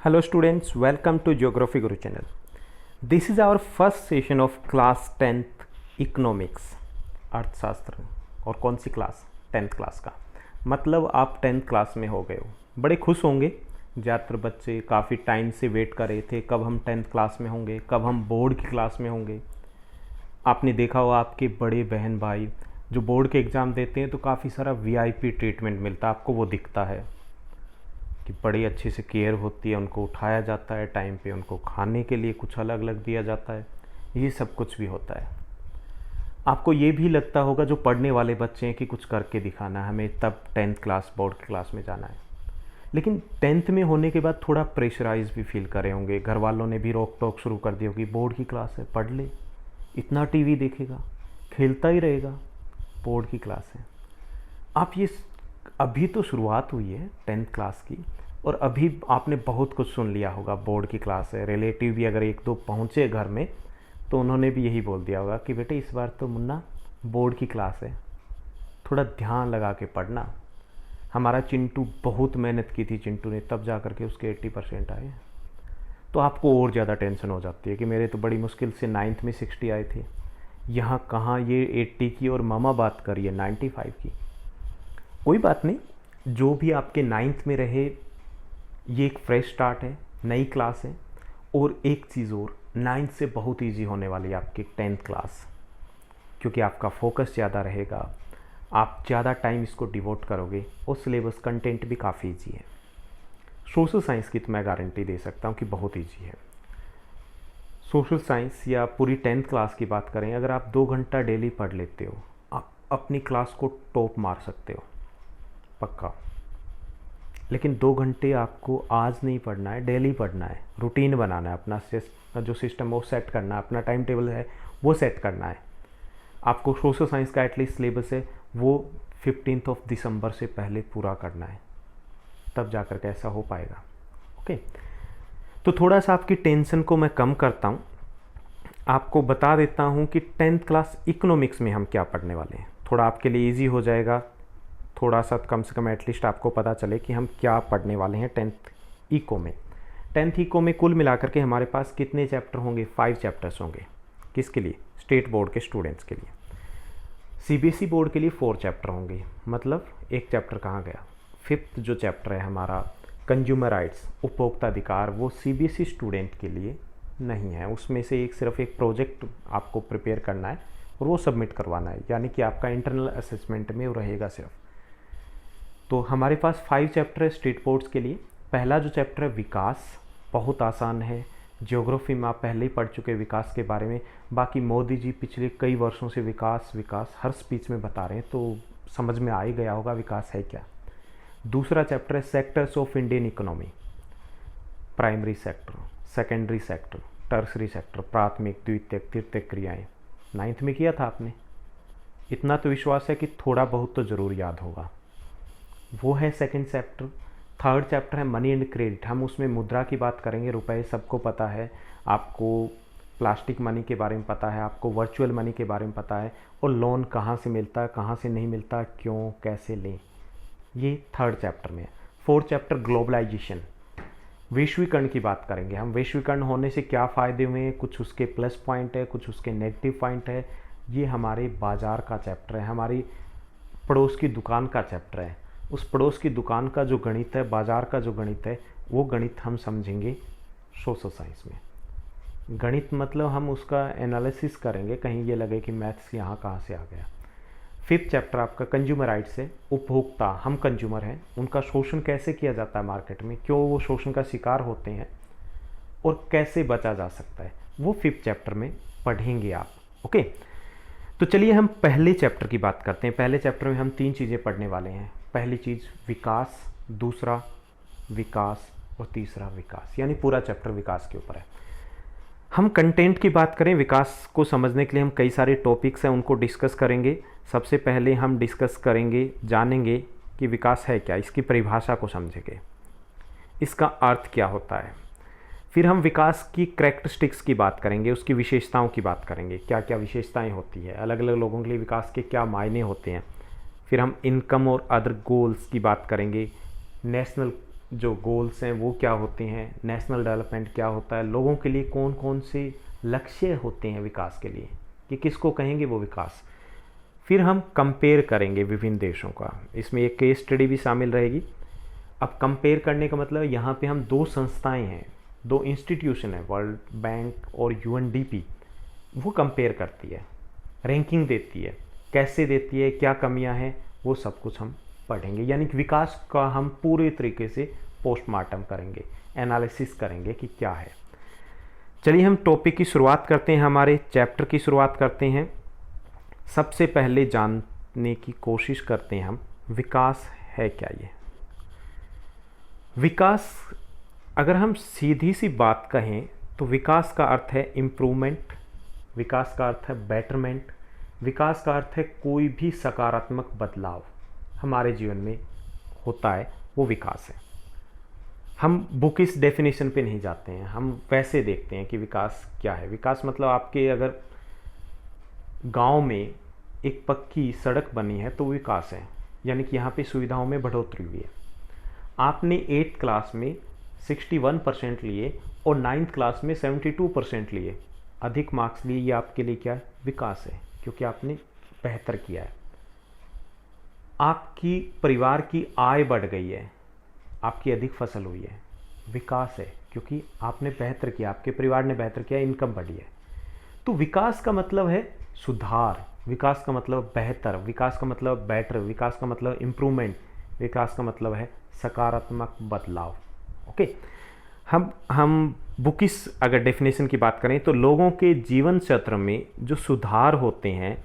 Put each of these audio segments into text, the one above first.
Hello students, welcome to Geography Guru channel. This is our first session of class 10th Economics अर्थशास्त्र। और कौन सी class? 10th class का मतलब आप 10th class में हो गए हो। बड़े खुश होंगे, ज़्यादातर बच्चे काफ़ी टाइम से वेट कर रहे थे कब हम 10th क्लास में होंगे, कब हम बोर्ड की क्लास में होंगे। आपने देखा होगा आपके बड़े बहन भाई जो बोर्ड के एग्ज़ाम देते हैं तो काफ़ी सारा वीआईपी ट्रीटमेंट मिलता है, आपको वो दिखता है कि बड़ी अच्छे से केयर होती है, उनको उठाया जाता है टाइम पे, उनको खाने के लिए कुछ अलग अलग दिया जाता है, ये सब कुछ भी होता है। आपको ये भी लगता होगा जो पढ़ने वाले बच्चे हैं कि कुछ करके दिखाना है हमें, तब 10th क्लास बोर्ड की क्लास में जाना है। लेकिन 10th में होने के बाद थोड़ा प्रेशराइज भी फील कर रहे होंगे, घर वालों ने भी रोक टोक शुरू कर दी होगी, बोर्ड की क्लास है पढ़ ले, इतना टीवी देखेगा, खेलता ही रहेगा, बोर्ड की क्लास है। आप ये अभी तो शुरुआत हुई है 10th क्लास की और अभी आपने बहुत कुछ सुन लिया होगा, बोर्ड की क्लास है। रिलेटिव भी अगर एक दो पहुँचे घर में तो उन्होंने भी यही बोल दिया होगा कि बेटे इस बार तो मुन्ना बोर्ड की क्लास है, थोड़ा ध्यान लगा के पढ़ना। हमारा चिंटू बहुत मेहनत की थी, चिंटू ने, तब जा कर के उसके 80% आए। तो आपको और ज़्यादा टेंशन हो जाती है कि मेरे तो बड़ी मुश्किल से 9th में 60 आए थे, यहाँ कहाँ ये 80 की और मामा बात करिए 95 की। कोई बात नहीं, जो भी आपके 9th में रहे ये एक फ्रेश स्टार्ट है, नई क्लास है। और एक चीज़ और, 9th से बहुत इजी होने वाली है आपकी 10th क्लास, क्योंकि आपका फोकस ज़्यादा रहेगा, आप ज़्यादा टाइम इसको डिवोट करोगे और सिलेबस कंटेंट भी काफ़ी इजी है। सोशल साइंस की तो मैं गारंटी दे सकता हूँ कि बहुत इजी है। सोशल साइंस या पूरी 10th क्लास की बात करें, अगर आप 2 घंटा डेली पढ़ लेते हो, आप अपनी क्लास को टॉप मार सकते हो पक्का। लेकिन 2 घंटे आपको आज नहीं पढ़ना है, डेली पढ़ना है, रूटीन बनाना है, अपना जो सिस्टम वो सेट करना है, अपना टाइम टेबल है वो सेट करना है। आपको सोशल साइंस का एटलीस्ट सिलेबस है वो 15 दिसंबर से पहले पूरा करना है, तब जा कर के ऐसा हो पाएगा। ओके, तो थोड़ा सा आपकी टेंशन को मैं कम करता हूँ, आपको बता देता हूँ कि 10th क्लास इकोनॉमिक्स में हम क्या पढ़ने वाले हैं। थोड़ा आपके लिए ईजी हो जाएगा, थोड़ा सा कम से कम एटलीस्ट आपको पता चले कि हम क्या पढ़ने वाले हैं 10th इको में। 10th इको में कुल मिलाकर के हमारे पास कितने चैप्टर होंगे? 5 चैप्टर्स होंगे। किसके लिए? स्टेट बोर्ड के स्टूडेंट्स के लिए। सीबीएसई बोर्ड के लिए 4 चैप्टर होंगे, मतलब एक चैप्टर कहाँ गया? 5th जो चैप्टर है हमारा कंज्यूमर राइट्स, उपभोक्ता अधिकार, वो सीबीएसई स्टूडेंट के लिए नहीं है। उसमें से सिर्फ एक प्रोजेक्ट आपको प्रिपेयर करना है और वो सबमिट करवाना है, यानी कि आपका इंटरनल असेसमेंट में वो रहेगा सिर्फ। तो हमारे पास 5 चैप्टर है स्टेट बोर्ड्स के लिए। पहला जो चैप्टर है विकास, बहुत आसान है, ज्योग्राफी में आप पहले ही पढ़ चुके विकास के बारे में। बाकी मोदी जी पिछले कई वर्षों से विकास विकास हर स्पीच में बता रहे हैं, तो समझ में आ ही गया होगा विकास है क्या। दूसरा चैप्टर है sectors of Indian economy, primary sector, secondary sector, tertiary sector, प्राथमिक, द्वितीयक, तृतीयक क्रियाएँ। 9th में किया था आपने, इतना तो विश्वास है कि थोड़ा बहुत तो ज़रूर याद होगा। वो है सेकंड चैप्टर। थर्ड चैप्टर है मनी एंड क्रेडिट, हम उसमें मुद्रा की बात करेंगे। रुपए सबको पता है, आपको प्लास्टिक मनी के बारे में पता है, आपको वर्चुअल मनी के बारे में पता है, और लोन कहाँ से मिलता है, कहाँ से नहीं मिलता, क्यों, कैसे लें, ये थर्ड चैप्टर में है। फोर्थ चैप्टर ग्लोबलाइजेशन, वैश्वीकरण की बात करेंगे हम। वैश्वीकरण होने से क्या फ़ायदे हुए हैं, कुछ उसके प्लस पॉइंट है, कुछ उसके नेगेटिव पॉइंट है। ये हमारे बाज़ार का चैप्टर है, हमारी पड़ोस की दुकान का चैप्टर है। उस पड़ोस की दुकान का जो गणित है, बाज़ार का जो गणित है, वो गणित हम समझेंगे सोशल साइंस में। गणित मतलब हम उसका एनालिसिस करेंगे, कहीं ये लगे कि मैथ्स यहाँ कहाँ से आ गया। 5th चैप्टर आपका कंज्यूमर राइट्स है, उपभोक्ता, हम कंज्यूमर हैं, उनका शोषण कैसे किया जाता है मार्केट में, क्यों वो शोषण का शिकार होते हैं और कैसे बचा जा सकता है, वो 5th चैप्टर में पढ़ेंगे आप। ओके, तो चलिए हम पहले चैप्टर की बात करते हैं। पहले चैप्टर में हम 3 चीज़ें पढ़ने वाले हैं। पहली चीज़ विकास, दूसरा विकास और तीसरा विकास, यानी पूरा चैप्टर विकास के ऊपर है। हम कंटेंट की बात करें, विकास को समझने के लिए हम कई सारे टॉपिक्स हैं उनको डिस्कस करेंगे। सबसे पहले हम डिस्कस करेंगे, जानेंगे कि विकास है क्या, इसकी परिभाषा को समझेंगे, इसका अर्थ क्या होता है। फिर हम विकास की कैरेक्टरिस्टिक्स की बात करेंगे, उसकी विशेषताओं की बात करेंगे, क्या क्या विशेषताएं होती है, अलग अलग लोगों के लिए विकास के क्या मायने होते हैं। फिर हम इनकम और अदर गोल्स की बात करेंगे, नेशनल जो गोल्स हैं वो क्या होते हैं, नेशनल डेवलपमेंट क्या होता है, लोगों के लिए कौन कौन से लक्ष्य होते हैं विकास के लिए, कि किसको कहेंगे वो विकास। फिर हम कंपेयर करेंगे विभिन्न देशों का, इसमें एक केस स्टडी भी शामिल रहेगी। अब कंपेयर करने का मतलब यहाँ पे हम दो संस्थाएं हैं, दो इंस्टीट्यूशन है, वर्ल्ड बैंक और यूएनडीपी, वो कंपेयर करती है, रैंकिंग देती है, कैसे देती है, क्या कमियां हैं, वो सब कुछ हम पढ़ेंगे। यानी कि विकास का हम पूरे तरीके से पोस्टमार्टम करेंगे, एनालिसिस करेंगे कि क्या है। चलिए हम टॉपिक की शुरुआत करते हैं, हमारे चैप्टर की शुरुआत करते हैं। सबसे पहले जानने की कोशिश करते हैं हम, विकास है क्या। ये विकास, अगर हम सीधी सी बात कहें तो विकास का अर्थ है इम्प्रूवमेंट, विकास का अर्थ है बेटरमेंट, विकास का अर्थ है कोई भी सकारात्मक बदलाव हमारे जीवन में होता है, वो विकास है। हम बुकिश डेफिनेशन पे नहीं जाते हैं, हम वैसे देखते हैं कि विकास क्या है। विकास मतलब आपके अगर गांव में एक पक्की सड़क बनी है तो विकास है, यानी कि यहाँ पे सुविधाओं में बढ़ोतरी हुई है। आपने 8th क्लास में 61% लिए और 9th क्लास में 72% लिए, अधिक मार्क्स लिए, ये आपके लिए क्या है, विकास है, क्योंकि आपने बेहतर किया है। आपकी परिवार की आय बढ़ गई है, आपकी अधिक फसल हुई है, विकास है, क्योंकि आपने बेहतर किया, आपके परिवार ने बेहतर किया, इनकम बढ़ी है। तो विकास का मतलब है सुधार, विकास का मतलब बेहतर, विकास का मतलब बेटर, विकास का मतलब इम्प्रूवमेंट, विकास का मतलब है सकारात्मक बदलाव। ओके, हम बुकिश अगर डेफिनेशन की बात करें तो लोगों के जीवन चक्र में जो सुधार होते हैं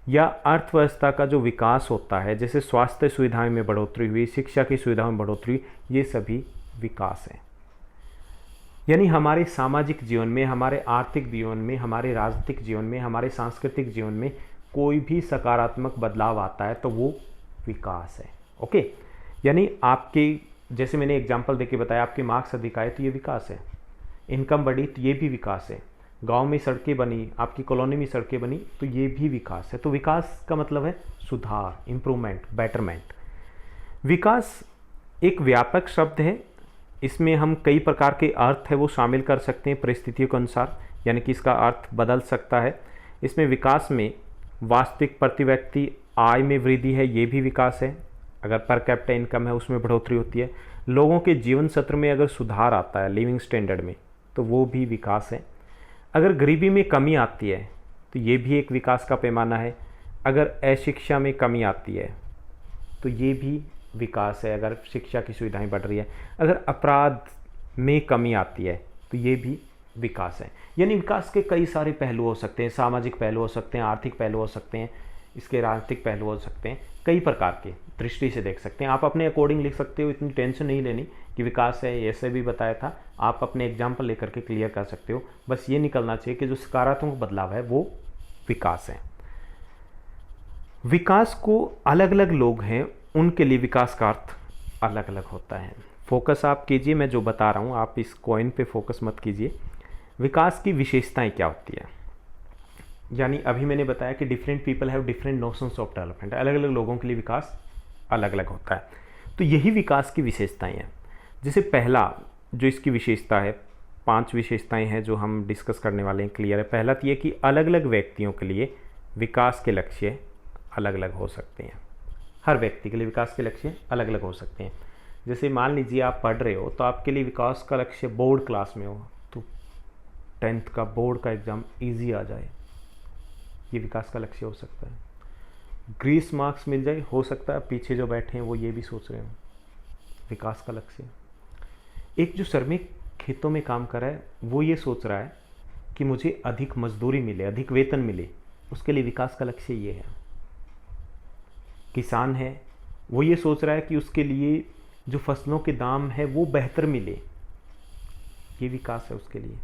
या अर्थव्यवस्था का जो विकास होता है, जैसे स्वास्थ्य सुविधाएं में बढ़ोतरी हुई, शिक्षा की सुविधाओं में बढ़ोतरी, ये सभी विकास है। यानी हमारे सामाजिक जीवन में, हमारे आर्थिक जीवन में, हमारे राजनीतिक जीवन में, हमारे सांस्कृतिक जीवन में कोई भी सकारात्मक बदलाव आता है तो वो विकास है। ओके, यानी आपके, जैसे मैंने एग्जांपल देके बताया, आपके मार्क्स अधिक आए तो ये विकास है, इनकम बढ़ी तो ये भी विकास है, गांव में सड़कें बनी, आपकी कॉलोनी में सड़कें बनी तो ये भी विकास है। तो विकास का मतलब है सुधार, इम्प्रूवमेंट, बेटरमेंट। विकास एक व्यापक शब्द है, इसमें हम कई प्रकार के अर्थ है वो शामिल कर सकते हैं परिस्थितियों के अनुसार, यानी कि इसका अर्थ बदल सकता है। इसमें विकास में वास्तविक प्रति व्यक्ति आय में वृद्धि है, ये भी विकास है। अगर पर कैपिटा इनकम है उसमें बढ़ोतरी होती है। लोगों के जीवन सत्र में अगर सुधार आता है, लिविंग स्टैंडर्ड में, तो वो भी विकास है। अगर गरीबी में कमी आती है तो ये भी एक विकास का पैमाना है। अगर अशिक्षा में कमी आती है तो ये भी विकास है, अगर शिक्षा की सुविधाएं बढ़ रही है। अगर अपराध में कमी आती है तो ये भी विकास है। यानी विकास के कई सारे पहलू हो सकते हैं, सामाजिक पहलू हो सकते हैं, आर्थिक पहलू हो सकते हैं, इसके राजनीतिक पहलू हो सकते हैं, कई प्रकार के दृष्टि से देख सकते हैं। आप अपने अकॉर्डिंग लिख सकते हो, इतनी टेंशन नहीं लेनी कि विकास है, ऐसे भी बताया था, आप अपने एग्जाम्पल लेकर के क्लियर कर सकते हो। बस ये निकलना चाहिए कि जो सकारात्मक बदलाव है वो विकास है। विकास को अलग अलग लोग हैं, उनके लिए विकास का अर्थ अलग अलग होता है। फोकस आप कीजिए, मैं जो बता रहा हूँ आप इस कॉइन पे फोकस मत कीजिए। विकास की विशेषताएं क्या होती है, यानी अभी मैंने बताया कि different people have different notions of development, अलग अलग लोगों के लिए विकास अलग अलग होता है। तो यही विकास की विशेषताएं हैं। जैसे पहला जो इसकी विशेषता है, 5 विशेषताएं हैं जो हम डिस्कस करने वाले हैं, क्लियर है। पहला तो ये कि अलग अलग व्यक्तियों के लिए विकास के लक्ष्य अलग अलग हो सकते हैं। हर व्यक्ति के लिए विकास के लक्ष्य अलग अलग हो सकते हैं। जैसे मान लीजिए आप पढ़ रहे हो तो आपके लिए विकास का लक्ष्य बोर्ड क्लास में हो तो 10th का बोर्ड का एग्ज़ाम ईजी आ जाए, ये विकास का लक्ष्य हो सकता है। ग्रीस मार्क्स मिल जाए, हो सकता है पीछे जो बैठे हैं वो ये भी सोच रहे हो, विकास का लक्ष्य। एक जो श्रमिक खेतों में काम कर रहा है वो ये सोच रहा है कि मुझे अधिक मजदूरी मिले, अधिक वेतन मिले, उसके लिए विकास का लक्ष्य ये है। किसान है वो ये सोच रहा है कि उसके लिए जो फसलों के दाम है वो बेहतर मिले, ये विकास है उसके लिए।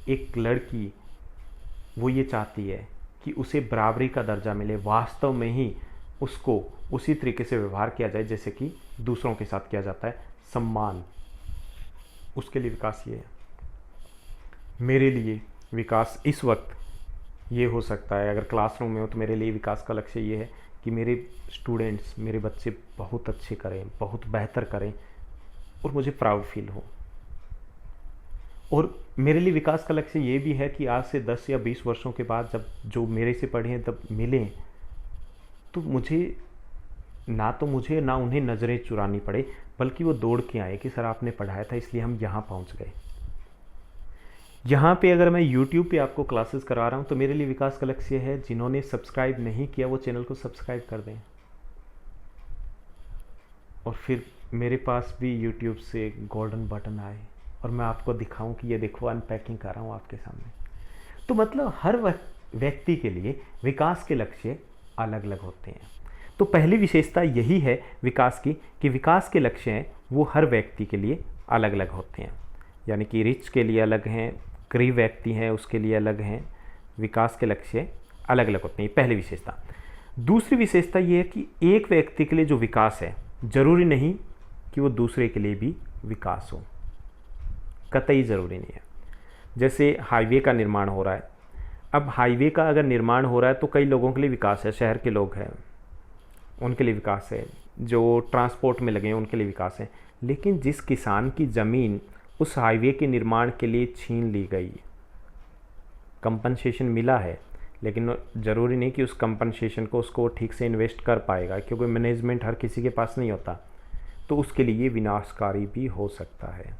एक लड़की वो ये चाहती है कि उसे बराबरी का दर्जा मिले, वास्तव में ही उसको उसी तरीके से व्यवहार किया जाए जैसे कि दूसरों के साथ किया जाता है, सम्मान, उसके लिए विकास ये है। मेरे लिए विकास इस वक्त ये हो सकता है, अगर क्लासरूम में हो तो मेरे लिए विकास का लक्ष्य ये है कि मेरे स्टूडेंट्स, मेरे बच्चे बहुत अच्छे करें, बहुत बेहतर करें, और मुझे प्राउड फील हो। और मेरे लिए विकास का लक्ष्य ये भी है कि आज से 10 या 20 वर्षों के बाद जब जो मेरे से पढ़े हैं तब मिलें, तो मुझे ना उन्हें नज़रें चुरानी पड़े, बल्कि वो दौड़ के आए कि सर आपने पढ़ाया था इसलिए हम यहाँ पहुँच गए। यहाँ पे अगर मैं YouTube पे आपको क्लासेस करा रहा हूँ तो मेरे लिए विकास का लक्ष्य है जिन्होंने सब्सक्राइब नहीं किया वो चैनल को सब्सक्राइब कर दें, और फिर मेरे पास भी YouTube से गोल्डन बटन आए और मैं आपको दिखाऊं कि ये देखो अनपैकिंग कर रहा हूँ आपके सामने। तो मतलब हर व्यक्ति के लिए विकास के लक्ष्य अलग अलग होते हैं। तो पहली विशेषता यही है विकास की कि विकास के लक्ष्य हैं वो हर व्यक्ति के लिए अलग अलग होते हैं। यानी कि रिच के लिए अलग हैं, गरीब व्यक्ति हैं उसके लिए अलग हैं, विकास के लक्ष्य अलग अलग होते हैं, पहली विशेषता। दूसरी विशेषता ये है कि एक व्यक्ति के लिए जो विकास है ज़रूरी नहीं कि वो दूसरे के लिए भी विकास हो, कतई ज़रूरी नहीं है। जैसे हाईवे का निर्माण हो रहा है, अब हाईवे का अगर निर्माण हो रहा है तो कई लोगों के लिए विकास है, शहर के लोग हैं उनके लिए विकास है, जो ट्रांसपोर्ट में लगे हैं उनके लिए विकास है। लेकिन जिस किसान की ज़मीन उस हाईवे के निर्माण के लिए छीन ली गई, कंपनसेशन मिला है, लेकिन ज़रूरी नहीं कि उस कंपनसेशन को उसको ठीक से इन्वेस्ट कर पाएगा, क्योंकि मैनेजमेंट हर किसी के पास नहीं होता, तो उसके लिए ये विनाशकारी भी हो सकता है।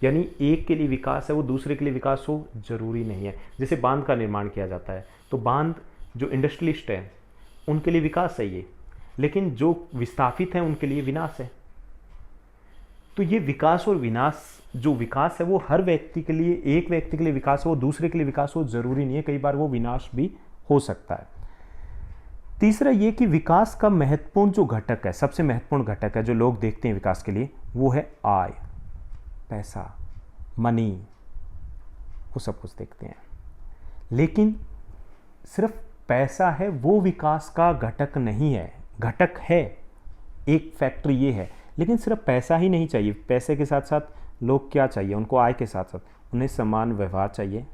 यानी एक के लिए विकास है वो दूसरे के लिए विकास हो ज़रूरी नहीं है। जैसे बांध का निर्माण किया जाता है तो बांध जो इंडस्ट्रियलिस्ट है उनके लिए विकास है ये, लेकिन जो विस्थापित हैं उनके लिए विनाश है। तो ये विकास और विनाश, जो विकास है वो हर व्यक्ति के लिए, एक व्यक्ति के लिए विकास हो दूसरे के लिए विकास हो ज़रूरी नहीं है, कई बार वो विनाश भी हो सकता है। तीसरा ये कि विकास का महत्वपूर्ण जो घटक है, सबसे महत्वपूर्ण घटक है जो लोग देखते हैं विकास के लिए, वो है आय, पैसा, मनी, वो सब कुछ देखते हैं। लेकिन सिर्फ पैसा है वो विकास का घटक नहीं है, घटक है, एक फैक्टर ये है, लेकिन सिर्फ पैसा ही नहीं चाहिए। पैसे के साथ साथ लोग क्या चाहिए उनको, आय के साथ साथ उन्हें समान व्यवहार चाहिए,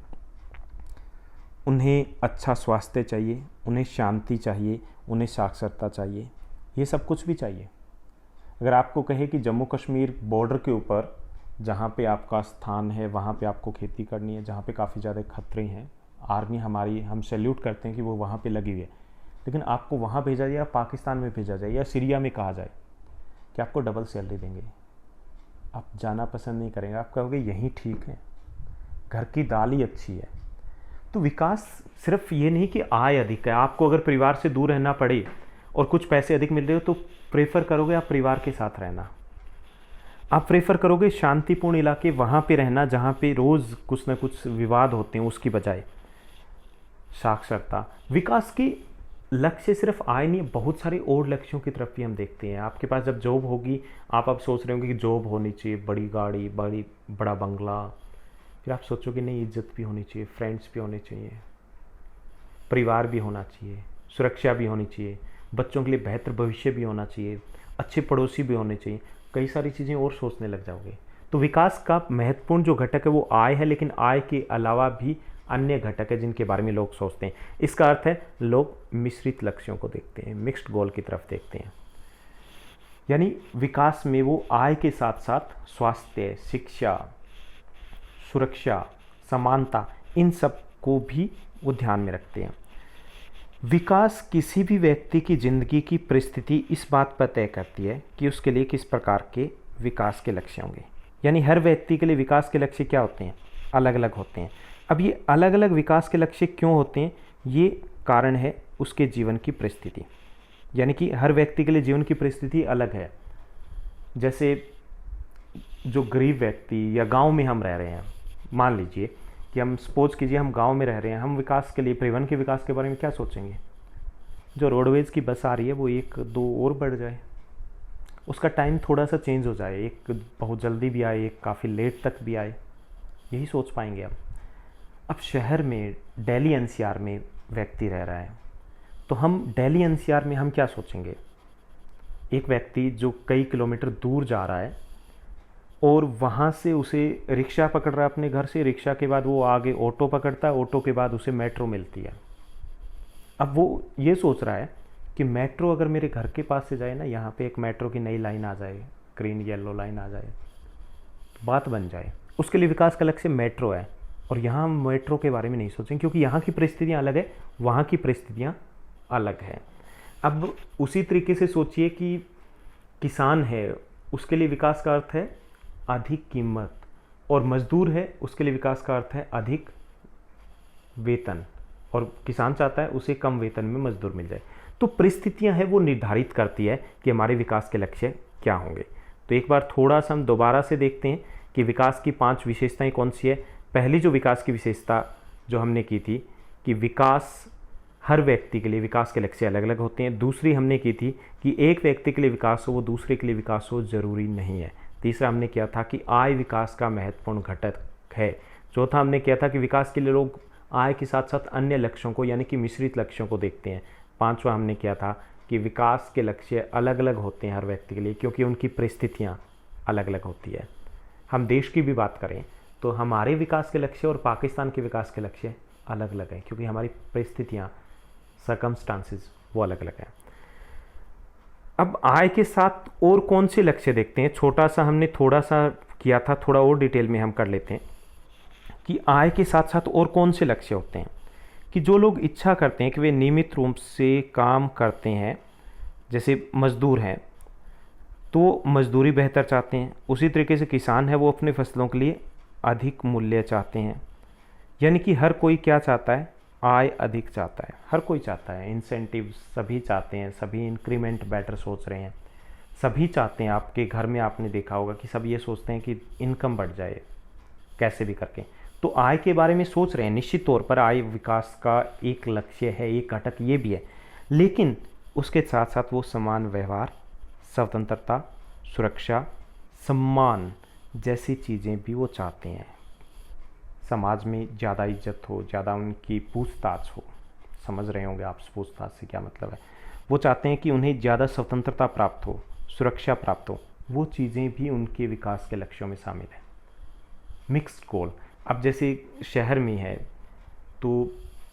उन्हें अच्छा स्वास्थ्य चाहिए, उन्हें शांति चाहिए, उन्हें साक्षरता चाहिए, ये सब कुछ भी चाहिए। अगर आपको कहे कि जम्मू कश्मीर बॉर्डर के ऊपर जहाँ पे आपका स्थान है वहाँ पे आपको खेती करनी है, जहाँ पे काफ़ी ज़्यादा खतरे हैं, आर्मी हमारी, हम सैल्यूट करते हैं कि वो वहाँ पे लगी हुई है, लेकिन आपको वहाँ भेजा जाए या पाकिस्तान में भेजा जाए या सीरिया में कहा जाए कि आपको डबल सैलरी देंगे, आप जाना पसंद नहीं करेंगे, आप कहोगे यहीं ठीक है, घर की दाल ही अच्छी है। तो विकास सिर्फ ये नहीं कि आय अधिक है, आपको अगर परिवार से दूर रहना पड़े और कुछ पैसे अधिक मिल रहे हो तो प्रेफर करोगे आप परिवार के साथ रहना, आप प्रेफर करोगे शांतिपूर्ण इलाके वहाँ पे रहना जहाँ पे रोज़ कुछ ना कुछ विवाद होते हैं, उसकी बजाय साक्षरता। विकास की लक्ष्य सिर्फ आय नहीं, बहुत सारे और लक्ष्यों की तरफ भी हम देखते हैं। आपके पास जब जॉब होगी, आप अब सोच रहे होंगे कि जॉब होनी चाहिए, बड़ी गाड़ी, बड़ा बंगला, फिर आप सोचोगे नहीं इज्जत भी होनी चाहिए, फ्रेंड्स भी होने चाहिए, परिवार भी होना चाहिए, सुरक्षा भी होनी चाहिए, बच्चों के लिए बेहतर भविष्य भी होना चाहिए, अच्छे पड़ोसी भी होने चाहिए, कई सारी चीज़ें और सोचने लग जाओगे। तो विकास का महत्वपूर्ण जो घटक है वो आय है, लेकिन आय के अलावा भी अन्य घटक है जिनके बारे में लोग सोचते हैं। इसका अर्थ है लोग मिश्रित लक्ष्यों को देखते हैं, मिक्स्ड गोल की तरफ देखते हैं। यानी विकास में वो आय के साथ साथ स्वास्थ्य, शिक्षा, सुरक्षा, समानता, इन सब को भी वो ध्यान में रखते हैं। विकास किसी भी व्यक्ति की ज़िंदगी की परिस्थिति इस बात पर तय करती है कि उसके लिए किस प्रकार के विकास के लक्ष्य होंगे। यानी हर व्यक्ति के लिए विकास के लक्ष्य क्या होते हैं, अलग अलग होते हैं। अब ये अलग अलग विकास के लक्ष्य क्यों होते हैं, ये कारण है उसके जीवन की परिस्थिति। यानी कि हर व्यक्ति के लिए जीवन की परिस्थिति अलग है। जैसे जो गरीब व्यक्ति या गांव में हम रह रहे हैं, मान लीजिए कि हम सपोज कीजिए हम गांव में रह रहे हैं, हम विकास के लिए, परिवहन के विकास के बारे में क्या सोचेंगे, जो रोडवेज़ की बस आ रही है वो 1-2 और बढ़ जाए, उसका टाइम थोड़ा सा चेंज हो जाए, एक बहुत जल्दी भी आए, एक काफ़ी लेट तक भी आए, यही सोच पाएंगे हम। अब शहर में दिल्ली एनसीआर में व्यक्ति रह रहा है, तो हम दिल्ली एनसीआर में हम क्या सोचेंगे, एक व्यक्ति जो कई किलोमीटर दूर जा रहा है और वहाँ से उसे रिक्शा पकड़ रहा है अपने घर से, रिक्शा के बाद वो आगे ऑटो पकड़ता है, ऑटो के बाद उसे मेट्रो मिलती है। अब वो ये सोच रहा है कि मेट्रो अगर मेरे घर के पास से जाए ना, यहाँ पे एक मेट्रो की नई लाइन आ जाए, ग्रीन येलो लाइन आ जाए, बात बन जाए। उसके लिए विकास का लक्ष्य मेट्रो है, और यहाँ हम मेट्रो के बारे में नहीं सोचेंगे क्योंकि यहाँ की परिस्थितियाँ अलग है, वहाँ की परिस्थितियाँ अलग है। अब उसी तरीके से सोचिए कि किसान है, उसके लिए विकास का अर्थ है अधिक कीमत, और मजदूर है, उसके लिए विकास का अर्थ है अधिक वेतन, और किसान चाहता है उसे कम वेतन में मजदूर मिल जाए। तो परिस्थितियां हैं वो निर्धारित करती है कि हमारे विकास के लक्ष्य क्या होंगे। तो एक बार थोड़ा सा हम दोबारा से देखते हैं कि विकास की 5 विशेषताएं कौन सी है। पहली जो विकास की विशेषता जो हमने की थी कि विकास, हर व्यक्ति के लिए विकास के लक्ष्य अलग अलग होते हैं। दूसरी हमने की थी कि एक व्यक्ति के लिए विकास हो वो दूसरे के लिए विकास हो ज़रूरी नहीं है। तीसरा हमने किया था कि आय विकास का महत्वपूर्ण घटक है। चौथा हमने किया था कि विकास के लिए लोग आय के साथ साथ अन्य लक्ष्यों को यानी कि मिश्रित लक्ष्यों को देखते हैं। पांचवा हमने किया था कि विकास के लक्ष्य अलग अलग होते हैं हर व्यक्ति के लिए क्योंकि उनकी परिस्थितियाँ अलग अलग होती है। हम देश की भी बात करें तो हमारे विकास के लक्ष्य और पाकिस्तान के विकास के लक्ष्य अलग अलग हैं क्योंकि हमारी परिस्थितियाँ, सर्कमस्टांसेस वो अलग अलग हैं। अब आय के साथ और कौन से लक्ष्य देखते हैं, छोटा सा हमने थोड़ा सा किया था, थोड़ा और डिटेल में हम कर लेते हैं कि आय के साथ साथ और कौन से लक्ष्य होते हैं। कि जो लोग इच्छा करते हैं कि वे नियमित रूप से काम करते हैं, जैसे मजदूर हैं तो मजदूरी बेहतर चाहते हैं, उसी तरीके से किसान है वो अपने फसलों के लिए अधिक मूल्य चाहते हैं। यानी कि हर कोई क्या चाहता है, आय अधिक चाहता है, हर कोई चाहता है, इंसेंटिव सभी चाहते हैं, सभी इंक्रीमेंट बेटर सोच रहे हैं, सभी चाहते हैं। आपके घर में आपने देखा होगा कि सब ये सोचते हैं कि इनकम बढ़ जाए कैसे भी करके, तो आय के बारे में सोच रहे हैं। निश्चित तौर पर आय विकास का एक लक्ष्य है, एक घटक ये भी है, लेकिन उसके साथ साथ वो समान व्यवहार, स्वतंत्रता, सुरक्षा, सम्मान जैसी चीज़ें भी वो चाहते हैं। समाज में ज़्यादा इज्जत हो, ज़्यादा उनकी पूछताछ हो, समझ रहे होंगे आप पूछताछ से क्या मतलब है। वो चाहते हैं कि उन्हें ज़्यादा स्वतंत्रता प्राप्त हो, सुरक्षा प्राप्त हो, वो चीज़ें भी उनके विकास के लक्ष्यों में शामिल है। मिक्स्ड गोल, अब जैसे शहर में है तो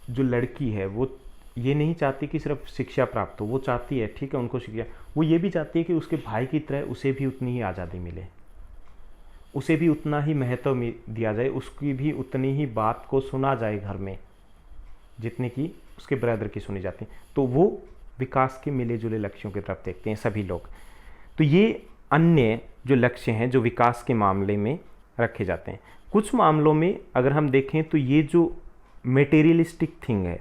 जो लड़की है वो ये नहीं चाहती कि सिर्फ शिक्षा प्राप्त हो, वो चाहती है ठीक है उनको शिक्षा, वो ये भी चाहती है कि उसके भाई की तरह उसे भी उतनी ही आज़ादी मिले, उसे भी उतना ही महत्व दिया जाए, उसकी भी उतनी ही बात को सुना जाए घर में जितने की उसके ब्रदर की सुनी जाती है। तो वो विकास के मिले जुले लक्ष्यों की तरफ देखते हैं सभी लोग। तो ये अन्य जो लक्ष्य हैं जो विकास के मामले में रखे जाते हैं। कुछ मामलों में अगर हम देखें तो ये जो मेटेरियलिस्टिक थिंग है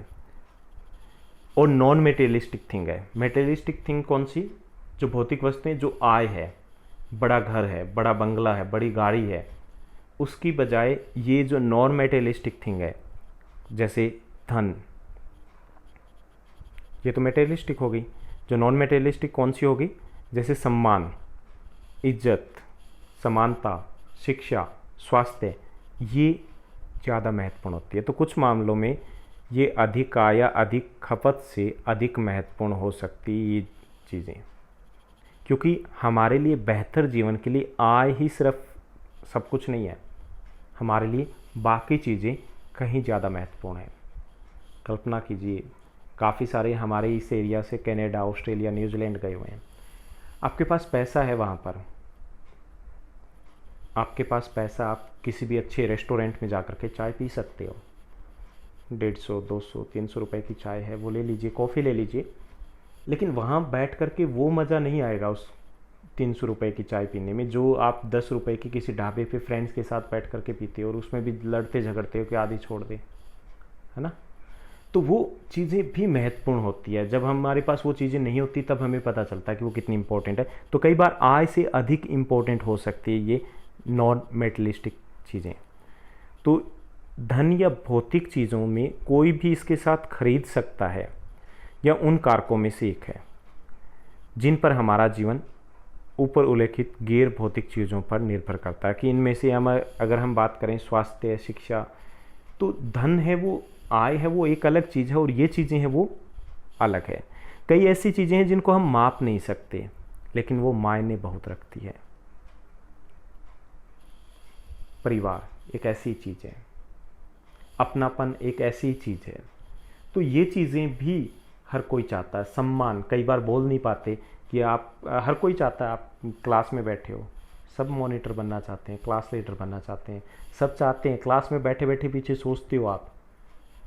और नॉन मेटेरियलिस्टिक थिंग है। मेटेरियलिस्टिक थिंग कौन सी, जो भौतिक वस्तुएं, जो आय है, बड़ा घर है, बड़ा बंगला है, बड़ी गाड़ी है, उसकी बजाय ये जो नॉन मेटेरियलिस्टिक थिंग है जैसे धन, ये तो मेटेरियलिस्टिक होगी। जो नॉन मेटेरियलिस्टिक कौन सी होगी, जैसे सम्मान, इज्जत, समानता, शिक्षा, स्वास्थ्य, ये ज़्यादा महत्वपूर्ण होती है। तो कुछ मामलों में ये अधिक आय या अधिक खपत से अधिक महत्वपूर्ण हो सकती है ये चीज़ें, क्योंकि हमारे लिए बेहतर जीवन के लिए आय ही सिर्फ सब कुछ नहीं है, हमारे लिए बाकी चीज़ें कहीं ज़्यादा महत्वपूर्ण है। कल्पना कीजिए काफ़ी सारे हमारे इस एरिया से कनाडा, ऑस्ट्रेलिया, न्यूजीलैंड गए हुए हैं, आपके पास पैसा है, वहाँ पर आपके पास पैसा, आप किसी भी अच्छे रेस्टोरेंट में जा कर के चाय पी सकते हो, 150, 200, 300 रुपए की चाय है वो ले लीजिए, कॉफ़ी ले लीजिए, लेकिन वहाँ बैठ कर के वो मज़ा नहीं आएगा उस 300 रुपए की चाय पीने में जो आप 10 रुपए की किसी ढाबे पे फ्रेंड्स के साथ बैठ कर के पीते हो और उसमें भी लड़ते झगड़ते हो कि आधी छोड़ दे, है ना। तो वो चीज़ें भी महत्वपूर्ण होती है। जब हमारे पास वो चीज़ें नहीं होती तब हमें पता चलता है कि वो कितनी इंपॉर्टेंट है। तो कई बार आय से अधिक इम्पोर्टेंट हो सकती है ये नॉन मेटेरियलिस्टिक चीज़ें। तो धन या भौतिक चीज़ों में कोई भी इसके साथ खरीद सकता है या उन कारकों में से एक है जिन पर हमारा जीवन ऊपर उल्लेखित गैर भौतिक चीज़ों पर निर्भर करता है। कि इनमें से हम अगर हम बात करें स्वास्थ्य, शिक्षा, तो धन है वो, आय है वो एक अलग चीज़ है और ये चीज़ें हैं वो अलग है। कई ऐसी चीज़ें हैं जिनको हम माप नहीं सकते लेकिन वो मायने बहुत रखती है। परिवार एक ऐसी चीज़ है, अपनापन एक ऐसी चीज़ है, तो ये चीज़ें भी हर कोई चाहता है। सम्मान, कई बार बोल नहीं पाते कि आप, हर कोई चाहता है, आप क्लास में बैठे हो, सब मॉनिटर बनना चाहते हैं, क्लास लीडर बनना चाहते हैं, सब चाहते हैं। क्लास में बैठे बैठे पीछे सोचते हो आप,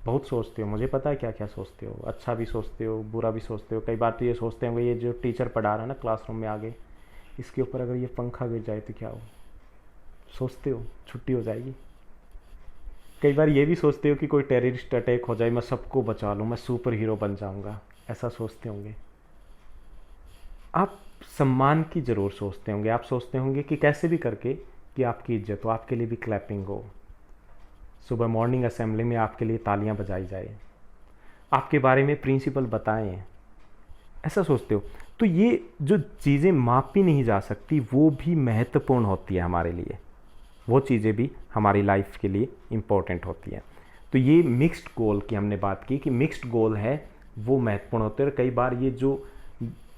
बहुत सोचते हो, मुझे पता है क्या क्या सोचते हो, अच्छा भी सोचते हो, बुरा भी सोचते हो। कई बार तो ये सोचते हैं, ये जो टीचर पढ़ा रहा है ना क्लासरूम में आगे, इसके ऊपर अगर ये पंखा गिर जाए तो क्या हो, सोचते हो छुट्टी हो जाएगी। कई बार ये भी सोचते हो कि कोई टेररिस्ट अटैक हो जाए, मैं सबको बचा लूँ, मैं सुपर हीरो बन जाऊँगा, ऐसा सोचते होंगे आप। सम्मान की ज़रूर सोचते होंगे, आप सोचते होंगे कि कैसे भी करके कि आपकी इज्जत हो, आपके लिए भी क्लैपिंग हो, सुबह मॉर्निंग असेंबली में आपके लिए तालियां बजाई जाए, आपके बारे में प्रिंसिपल बताएं, ऐसा सोचते हो। तो ये जो चीज़ें मापी नहीं जा सकती वो भी महत्वपूर्ण होती है हमारे लिए, वो चीज़ें भी हमारी लाइफ के लिए इम्पोर्टेंट होती हैं। तो ये मिक्स्ड गोल की हमने बात की कि मिक्स्ड गोल है वो महत्वपूर्ण होते हैं। कई बार ये जो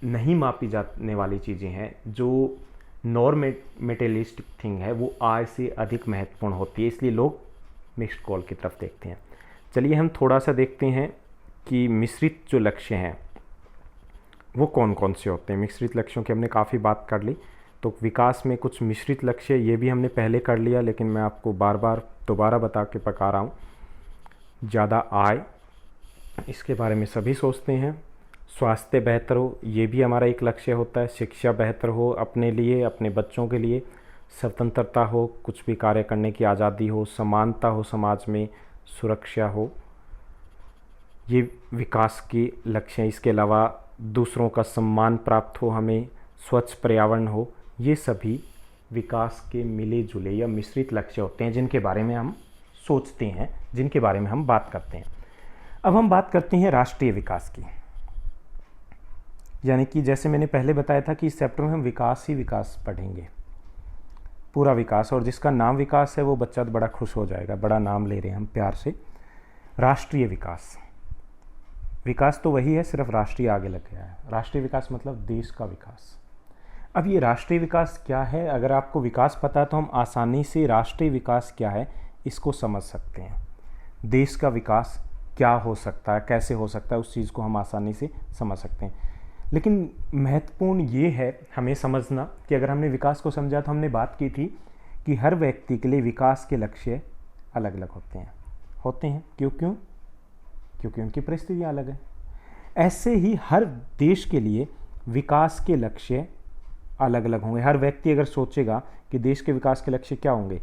नहीं मापी जाने वाली चीज़ें हैं, जो नॉन मेटेरियलिस्टिक थिंग है, वो आय से अधिक महत्वपूर्ण होती है, इसलिए लोग मिक्स्ड गोल की तरफ देखते हैं। चलिए हम थोड़ा सा देखते हैं कि मिश्रित जो लक्ष्य हैं वो कौन कौन से होते हैं। मिश्रित लक्ष्यों की हमने काफ़ी बात कर ली, तो विकास में कुछ मिश्रित लक्ष्य ये भी हमने पहले कर लिया, लेकिन मैं आपको बार बार दोबारा बता के पका रहा हूँ। ज़्यादा आय, इसके बारे में सभी सोचते हैं। स्वास्थ्य बेहतर हो, ये भी हमारा एक लक्ष्य होता है। शिक्षा बेहतर हो अपने लिए, अपने बच्चों के लिए। स्वतंत्रता हो, कुछ भी कार्य करने की आज़ादी हो। समानता हो समाज में, सुरक्षा हो, ये विकास के लक्ष्य हैं। इसके अलावा दूसरों का सम्मान प्राप्त हो हमें, स्वच्छ पर्यावरण हो, ये सभी विकास के मिले जुले या मिश्रित लक्ष्य होते हैं जिनके बारे में हम सोचते हैं, जिनके बारे में हम बात करते हैं। अब हम बात करते हैं राष्ट्रीय विकास की, यानी कि जैसे मैंने पहले बताया था कि इस चैप्टर में हम विकास ही विकास पढ़ेंगे, पूरा विकास। और जिसका नाम विकास है वो बच्चा तो बड़ा खुश हो जाएगा, बड़ा नाम ले रहे हैं हम प्यार से, राष्ट्रीय विकास। विकास तो वही है, सिर्फ राष्ट्रीय आगे लग गया है। राष्ट्रीय विकास मतलब देश का विकास। अब ये राष्ट्रीय विकास क्या है, अगर आपको विकास पता है तो हम आसानी से राष्ट्रीय विकास क्या है इसको समझ सकते हैं। देश का विकास क्या हो सकता है, कैसे हो सकता है, उस चीज़ को हम आसानी से समझ सकते हैं। लेकिन महत्वपूर्ण ये है हमें समझना कि अगर हमने विकास को समझा तो हमने बात की थी कि हर व्यक्ति के लिए विकास के लक्ष्य अलग अलग होते हैं। क्योंकि उनकी परिस्थितियाँ अलग है। ऐसे ही हर देश के लिए विकास के लक्ष्य अलग अलग होंगे। हर व्यक्ति अगर सोचेगा कि देश के विकास के लक्ष्य क्या होंगे,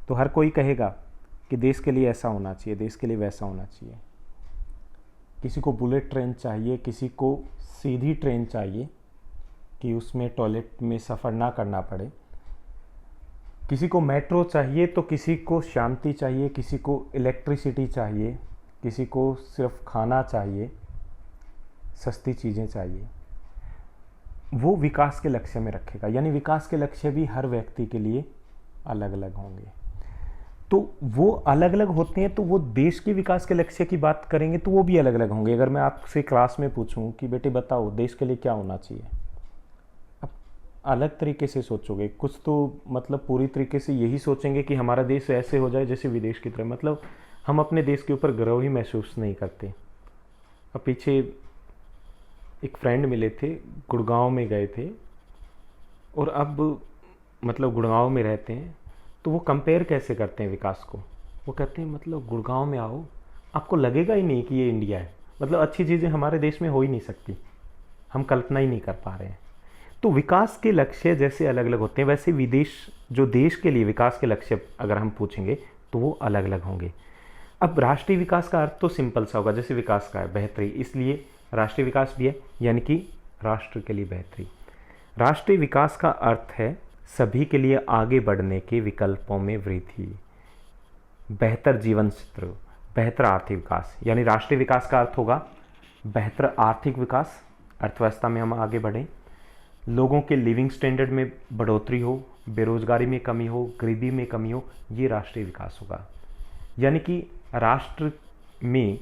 तो हर कोई कहेगा कि देश के लिए ऐसा होना चाहिए, देश के लिए वैसा होना चाहिए। किसी को बुलेट ट्रेन चाहिए, किसी को सीधी ट्रेन चाहिए कि उसमें टॉयलेट में सफ़र ना करना पड़े, किसी को मेट्रो चाहिए, तो किसी को शांति चाहिए, किसी को इलेक्ट्रिसिटी चाहिए, किसी को सिर्फ खाना चाहिए, सस्ती चीज़ें चाहिए। वो विकास के लक्ष्य में रखेगा, यानी विकास के लक्ष्य भी हर व्यक्ति के लिए अलग अलग होंगे। तो वो अलग अलग होते हैं, तो वो देश के विकास के लक्ष्य की बात करेंगे तो वो भी अलग अलग होंगे। अगर मैं आपसे क्लास में पूछूं कि बेटे बताओ देश के लिए क्या होना चाहिए, अब अलग तरीके से सोचोगे। कुछ तो मतलब पूरी तरीके से यही सोचेंगे कि हमारा देश ऐसे हो जाए जैसे विदेश की तरह, मतलब हम अपने देश के ऊपर गर्व ही महसूस नहीं करते। अब पीछे एक फ्रेंड मिले थे, गुड़गांव में गए थे, और अब मतलब गुड़गांव में रहते हैं, तो वो कंपेयर कैसे करते हैं विकास को। वो कहते हैं मतलब गुड़गांव में आओ, आपको लगेगा ही नहीं कि ये इंडिया है, मतलब अच्छी चीज़ें हमारे देश में हो ही नहीं सकती, हम कल्पना ही नहीं कर पा रहे हैं। तो विकास के लक्ष्य जैसे अलग अलग होते हैं, वैसे विदेश जो देश के लिए विकास के लक्ष्य अगर हम पूछेंगे तो वो अलग अलग होंगे। अब राष्ट्रीय विकास का अर्थ तो सिंपल सा होगा, जैसे विकास का है बेहतरी, इसलिए राष्ट्रीय विकास भी है, यानी कि राष्ट्र के लिए बेहतरी। राष्ट्रीय विकास का अर्थ है सभी के लिए आगे बढ़ने के विकल्पों में वृद्धि, बेहतर जीवन स्तर, बेहतर आर्थिक विकास। यानी राष्ट्रीय विकास का अर्थ होगा बेहतर आर्थिक विकास, अर्थव्यवस्था में हम आगे बढ़ें, लोगों के लिविंग स्टैंडर्ड में बढ़ोतरी हो, बेरोजगारी में कमी हो, गरीबी में कमी हो, ये राष्ट्रीय विकास होगा। यानी कि राष्ट्र में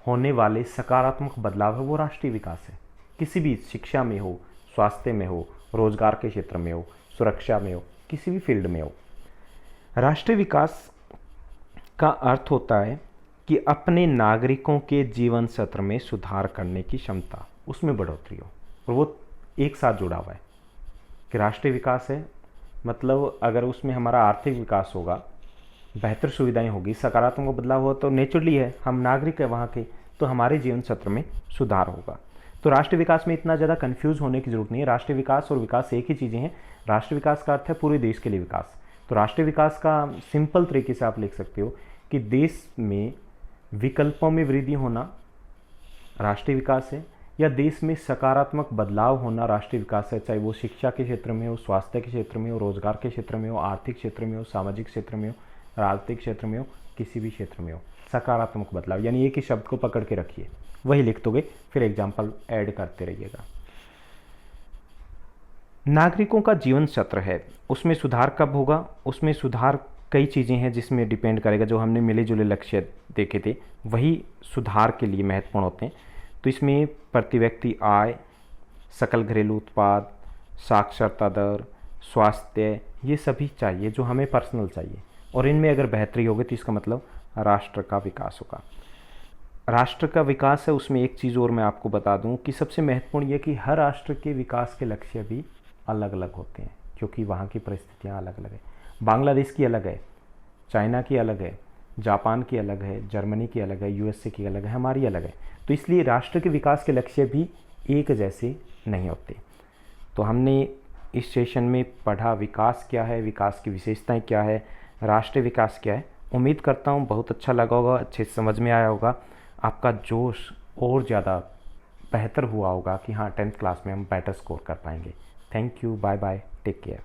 होने वाले सकारात्मक बदलाव है वो राष्ट्रीय विकास है। किसी भी शिक्षा में हो, स्वास्थ्य में हो, रोजगार के क्षेत्र में हो, सुरक्षा में हो, किसी भी फील्ड में हो। राष्ट्रीय विकास का अर्थ होता है कि अपने नागरिकों के जीवन स्तर में सुधार करने की क्षमता, उसमें बढ़ोतरी हो। और वो एक साथ जुड़ा हुआ है कि राष्ट्रीय विकास है, मतलब अगर उसमें हमारा आर्थिक विकास होगा, बेहतर सुविधाएं होगी, सकारात्मक बदलाव हो, तो नेचुरली है, हम नागरिक है वहाँ के, तो हमारे जीवन सत्र में सुधार होगा। तो राष्ट्रीय विकास में इतना ज़्यादा कंफ्यूज होने की जरूरत नहीं है। राष्ट्रीय विकास और विकास एक ही चीज़ें हैं। राष्ट्रीय विकास का अर्थ है पूरे देश के लिए विकास। तो राष्ट्रीय विकास का सिंपल तरीके से आप लिख सकते हो कि देश में विकल्पों में वृद्धि होना राष्ट्रीय विकास है, या देश में सकारात्मक बदलाव होना राष्ट्रीय विकास है। चाहे वो शिक्षा के क्षेत्र में हो, स्वास्थ्य के क्षेत्र में हो, रोजगार के क्षेत्र में हो, आर्थिक क्षेत्र में हो, सामाजिक क्षेत्र में हो, राजनीतिक क्षेत्र में हो, किसी भी क्षेत्र में हो, सकारात्मक बदलाव। यानी एक ही शब्द को पकड़ के रखिए, वही लिख दोगे, फिर एग्जाम्पल ऐड करते रहिएगा। नागरिकों का जीवन सत्र है, उसमें सुधार कब होगा? उसमें सुधार कई चीज़ें हैं जिसमें डिपेंड करेगा। जो हमने मिले जुले लक्ष्य देखे थे वही सुधार के लिए महत्वपूर्ण होते हैं। तो इसमें प्रति व्यक्ति आय, सकल घरेलू उत्पाद, साक्षरता दर, स्वास्थ्य, ये सभी चाहिए जो हमें पर्सनल चाहिए। और इनमें अगर बेहतरी होगी तो इसका मतलब राष्ट्र का विकास होगा। राष्ट्र का विकास है, उसमें एक चीज़ और मैं आपको बता दूं कि सबसे महत्वपूर्ण ये कि हर राष्ट्र के विकास के लक्ष्य भी अलग अलग होते हैं, क्योंकि वहाँ की परिस्थितियाँ अलग अलग है। बांग्लादेश की अलग है, चाइना की अलग है, जापान की अलग है, जर्मनी की अलग है, यूएसए की अलग है, हमारी अलग है। तो इसलिए राष्ट्र के विकास के लक्ष्य भी एक जैसे नहीं होते। तो हमने इस सेशन में पढ़ा विकास क्या है, विकास की विशेषताएं क्या है, राष्ट्रीय विकास क्या है। उम्मीद करता हूँ बहुत अच्छा लगा होगा, अच्छे से समझ में आया होगा, आपका जोश और ज़्यादा बेहतर हुआ होगा कि हाँ 10th क्लास में हम बेटर स्कोर कर पाएंगे। Thank you, bye bye, take care.